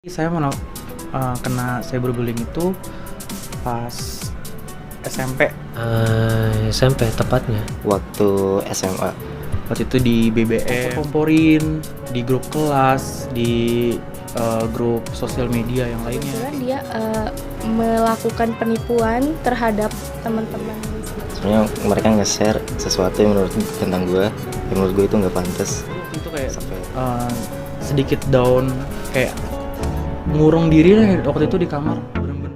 Saya kena cyberbullying itu pas SMP. SMP tepatnya. Waktu SMA. Waktu itu di BBM, komporin, di grup kelas, di grup sosial media yang lainnya. Kebetulan dia melakukan penipuan terhadap teman-teman. Sebenarnya mereka nge-share sesuatu yang tentang gue, yang menurut gue itu nggak pantas. Waktu itu kayak sedikit down, kayak ngurung diri lah waktu itu di kamar. Bener-bener.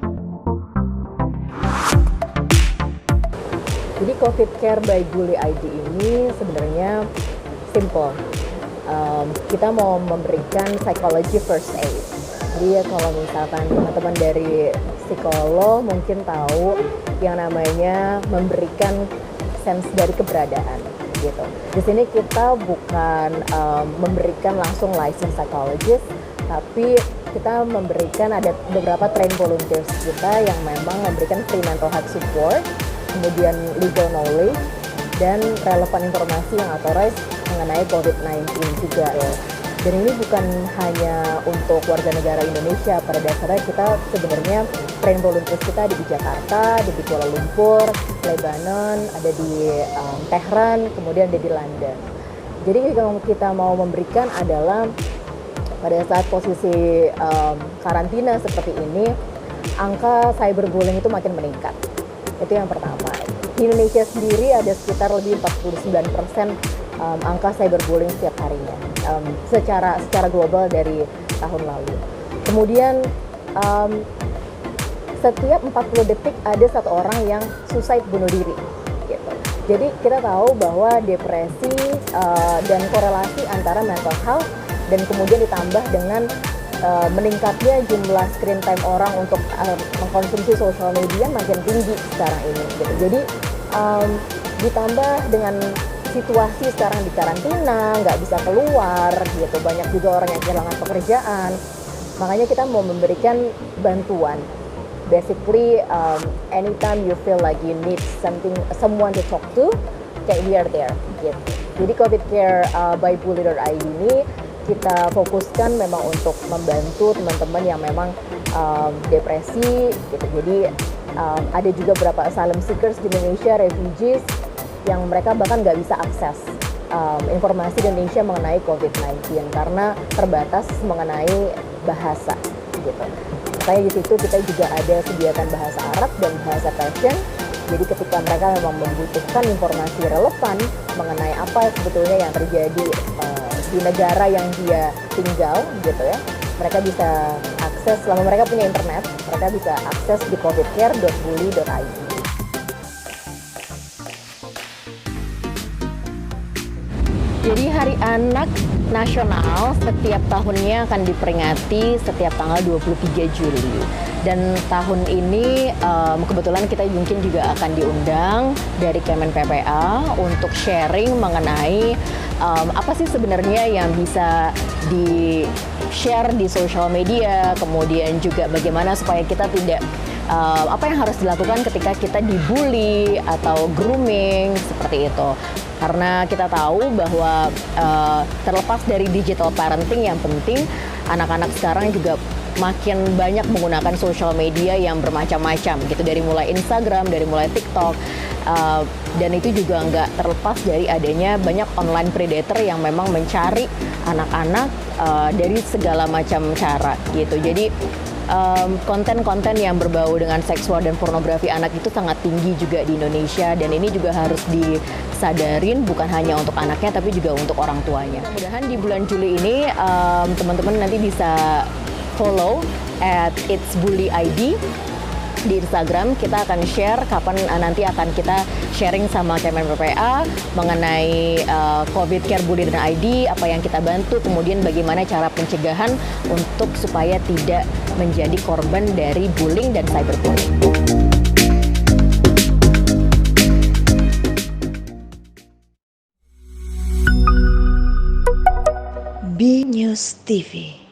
Jadi COVID Care by Bully ID ini sebenarnya simple. Kita mau memberikan psychology first aid. Jadi kalau misalkan teman-teman dari psikolog mungkin tahu yang namanya memberikan sense dari keberadaan gitu. Di sini kita bukan memberikan langsung license psychologist, tapi kita memberikan ada beberapa train volunteers kita yang memang memberikan free mental health support, kemudian legal knowledge, dan relevan informasi yang authorized mengenai COVID-19 juga. Dan ini bukan hanya untuk warga negara Indonesia, pada dasarnya kita sebenarnya train volunteers kita ada di Jakarta, ada di Kuala Lumpur, Lebanon, ada di Tehran, kemudian ada di London. Jadi yang kita mau memberikan adalah pada saat posisi karantina seperti ini, angka cyberbullying itu makin meningkat. Itu yang pertama. Di Indonesia sendiri ada sekitar lebih 49% angka cyberbullying setiap harinya, secara global dari tahun lalu. Kemudian setiap 40 detik ada satu orang yang suicide bunuh diri. Gitu. Jadi kita tahu bahwa depresi dan korelasi antara mental health dan kemudian ditambah dengan meningkatnya jumlah screen time orang untuk mengkonsumsi sosial media makin tinggi sekarang ini gitu. Jadi ditambah dengan situasi sekarang di karantina, nggak bisa keluar gitu, banyak juga orang yang kehilangan pekerjaan, makanya kita mau memberikan bantuan. Basically anytime you feel like you need someone to talk to, kayak we are there gitu. Jadi COVID Care by Bully.id ini kita fokuskan memang untuk membantu teman-teman yang memang depresi gitu. Jadi ada juga beberapa asylum seekers di Indonesia, refugees yang mereka bahkan nggak bisa akses informasi di Indonesia mengenai COVID-19 karena terbatas mengenai bahasa gitu. Makanya di situ kita juga ada sediakan bahasa Arab dan bahasa Persian. Jadi ketika mereka memang membutuhkan informasi relevan mengenai apa sebetulnya yang terjadi di negara yang dia tinggal gitu ya, mereka bisa akses, selama mereka punya internet, mereka bisa akses di covidcare.bully.id. Jadi Hari Anak Nasional setiap tahunnya akan diperingati setiap tanggal 23 Juli. Dan tahun ini kebetulan kita mungkin juga akan diundang dari Kemen PPA untuk sharing mengenai apa sih sebenarnya yang bisa di-share di social media, kemudian juga bagaimana supaya kita tidak apa yang harus dilakukan ketika kita dibully atau grooming seperti itu. Karena kita tahu bahwa terlepas dari digital parenting, yang penting anak-anak sekarang juga makin banyak menggunakan social media yang bermacam-macam gitu, dari mulai Instagram, dari mulai TikTok, dan itu juga nggak terlepas dari adanya banyak online predator yang memang mencari anak-anak dari segala macam cara gitu. Jadi konten-konten yang berbau dengan seksual dan pornografi anak itu sangat tinggi juga di Indonesia, dan ini juga harus disadarin bukan hanya untuk anaknya tapi juga untuk orang tuanya. Mudah-mudahan di bulan Juli ini teman-teman nanti bisa follow @itsbullyid di Instagram. Kita akan share kapan nanti akan kita sharing sama Kemen PPA mengenai COVID Care Bully dan ID, apa yang kita bantu, kemudian bagaimana cara pencegahan untuk supaya tidak menjadi korban dari bullying dan cyberbullying. B News TV.